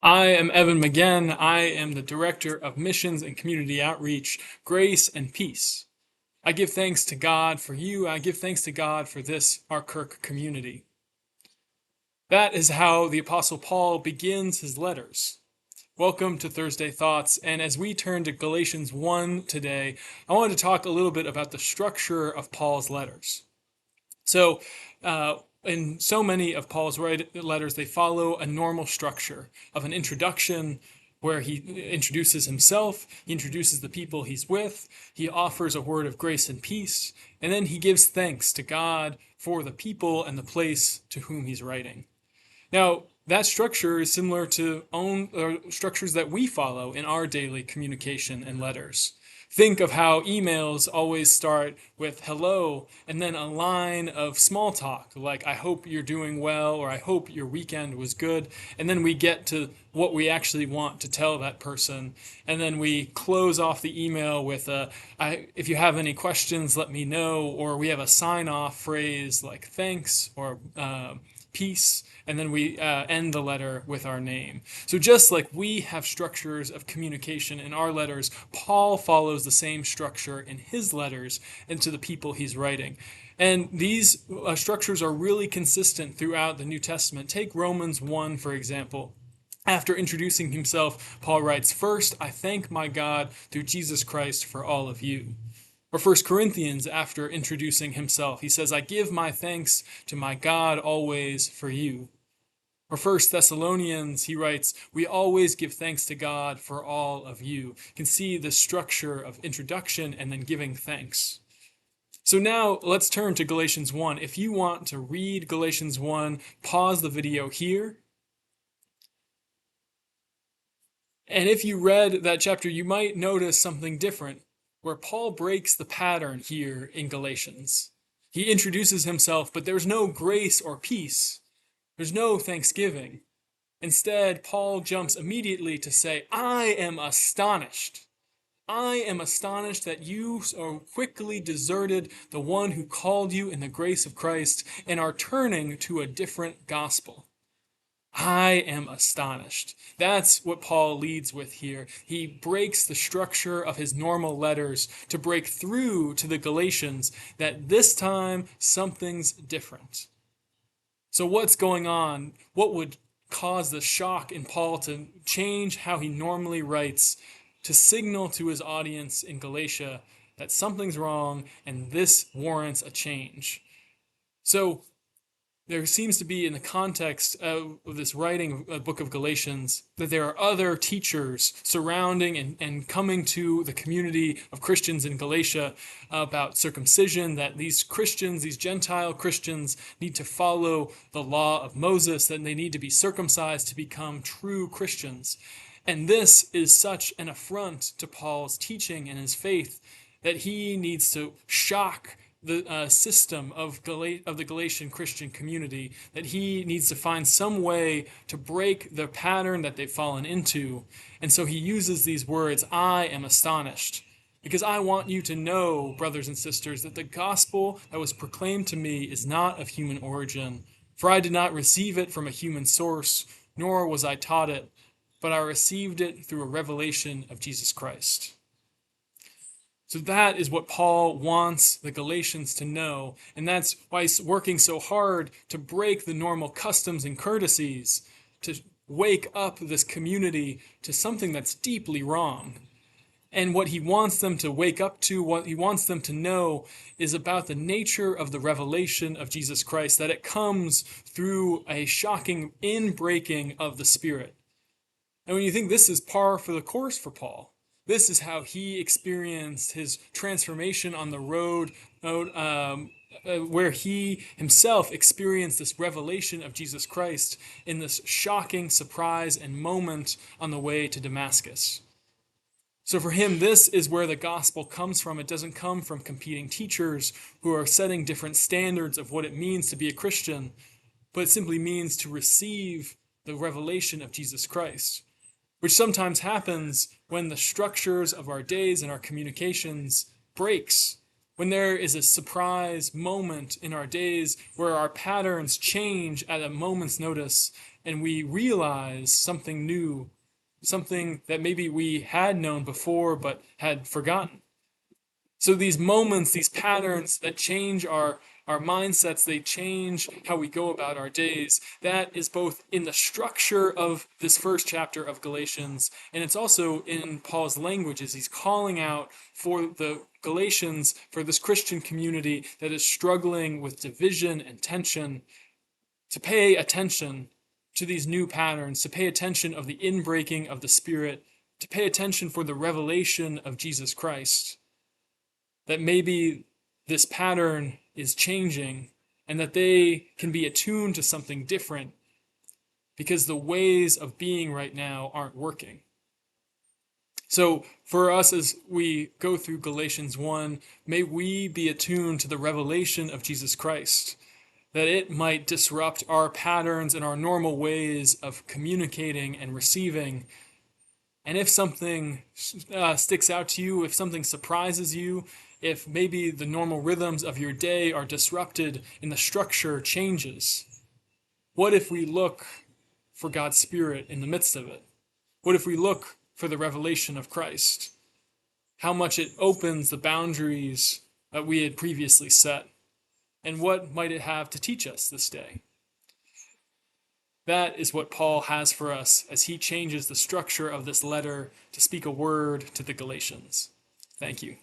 I am Evan Magen. I am the Director of Missions and Community Outreach, Grace and Peace. I give thanks to God for you. I give thanks to God for this, our Kirk community. That is how the Apostle Paul begins his letters. Welcome to Thursday Thoughts, and as we turn to Galatians 1 today, I wanted to talk a little bit about the structure of Paul's letters. So, in so many of Paul's letters, they follow a normal structure of an introduction where he introduces himself, he introduces the people he's with, he offers a word of grace and peace, and then he gives thanks to God for the people and the place to whom he's writing. Now, that structure is similar to structures that we follow in our daily communication and letters. Think of how emails always start with hello and then a line of small talk like I hope you're doing well or I hope your weekend was good, and then we get to what we actually want to tell that person, and then we close off the email with if you have any questions let me know, or we have a sign off phrase like thanks or peace, and then we end the letter with our name. So just like we have structures of communication in our letters, Paul follows the same structure in his letters and to the people he's writing. And these structures are really consistent throughout the New Testament. Take Romans 1, for example. After introducing himself, Paul writes, "First, I thank my God through Jesus Christ for all of you." Or 1 Corinthians, after introducing himself, he says, "I give my thanks to my God always for you." Or 1 Thessalonians, he writes, "We always give thanks to God for all of you." You can see the structure of introduction and then giving thanks. So now let's turn to Galatians 1. If you want to read Galatians 1, pause the video here. And if you read that chapter, you might notice something different, where Paul breaks the pattern here in Galatians. He introduces himself, but there's no grace or peace. There's no thanksgiving. Instead, Paul jumps immediately to say, "I am astonished. I am astonished that you so quickly deserted the one who called you in the grace of Christ and are turning to a different gospel." I am astonished. That's what Paul leads with here. He breaks the structure of his normal letters to break through to the Galatians that this time something's different. So what's going on? What would cause the shock in Paul to change how he normally writes, to signal to his audience in Galatia that something's wrong and this warrants a change? So there seems to be, in the context of this writing of the book of Galatians, that there are other teachers surrounding and coming to the community of Christians in Galatia about circumcision, that these Christians, these Gentile Christians, need to follow the law of Moses, that they need to be circumcised to become true Christians. And this is such an affront to Paul's teaching and his faith that he needs to shock the system of the Galatian Christian community, that he needs to find some way to break the pattern that they've fallen into. And so he uses these words, "I am astonished," because I want you to know, brothers and sisters, that the gospel that was proclaimed to me is not of human origin, for I did not receive it from a human source, nor was I taught it, but I received it through a revelation of Jesus Christ. So that is what Paul wants the Galatians to know, and that's why he's working so hard to break the normal customs and courtesies, to wake up this community to something that's deeply wrong. And what he wants them to wake up to, what he wants them to know, is about the nature of the revelation of Jesus Christ, that it comes through a shocking inbreaking of the Spirit. And when you think this is par for the course for Paul, this is how he experienced his transformation on the road, where he himself experienced this revelation of Jesus Christ in this shocking surprise and moment on the way to Damascus. So for him, this is where the gospel comes from. It doesn't come from competing teachers who are setting different standards of what it means to be a Christian, but it simply means to receive the revelation of Jesus Christ, which sometimes happens when the structures of our days and our communications breaks, when there is a surprise moment in our days where our patterns change at a moment's notice, and we realize something new, something that maybe we had known before but had forgotten. So these moments, these patterns that change our mindsets, they change how we go about our days. That is both in the structure of this first chapter of Galatians, and it's also in Paul's language as he's calling out for the Galatians, for this Christian community that is struggling with division and tension, to pay attention to these new patterns, to pay attention of the inbreaking of the Spirit, to pay attention for the revelation of Jesus Christ. That maybe this pattern is changing and that they can be attuned to something different because the ways of being right now aren't working. So for us as we go through Galatians 1, may we be attuned to the revelation of Jesus Christ, that it might disrupt our patterns and our normal ways of communicating and receiving. And if something sticks out to you, if something surprises you, if maybe the normal rhythms of your day are disrupted and the structure changes, what if we look for God's Spirit in the midst of it? What if we look for the revelation of Christ? How much it opens the boundaries that we had previously set, and what might it have to teach us this day? That is what Paul has for us as he changes the structure of this letter to speak a word to the Galatians. Thank you.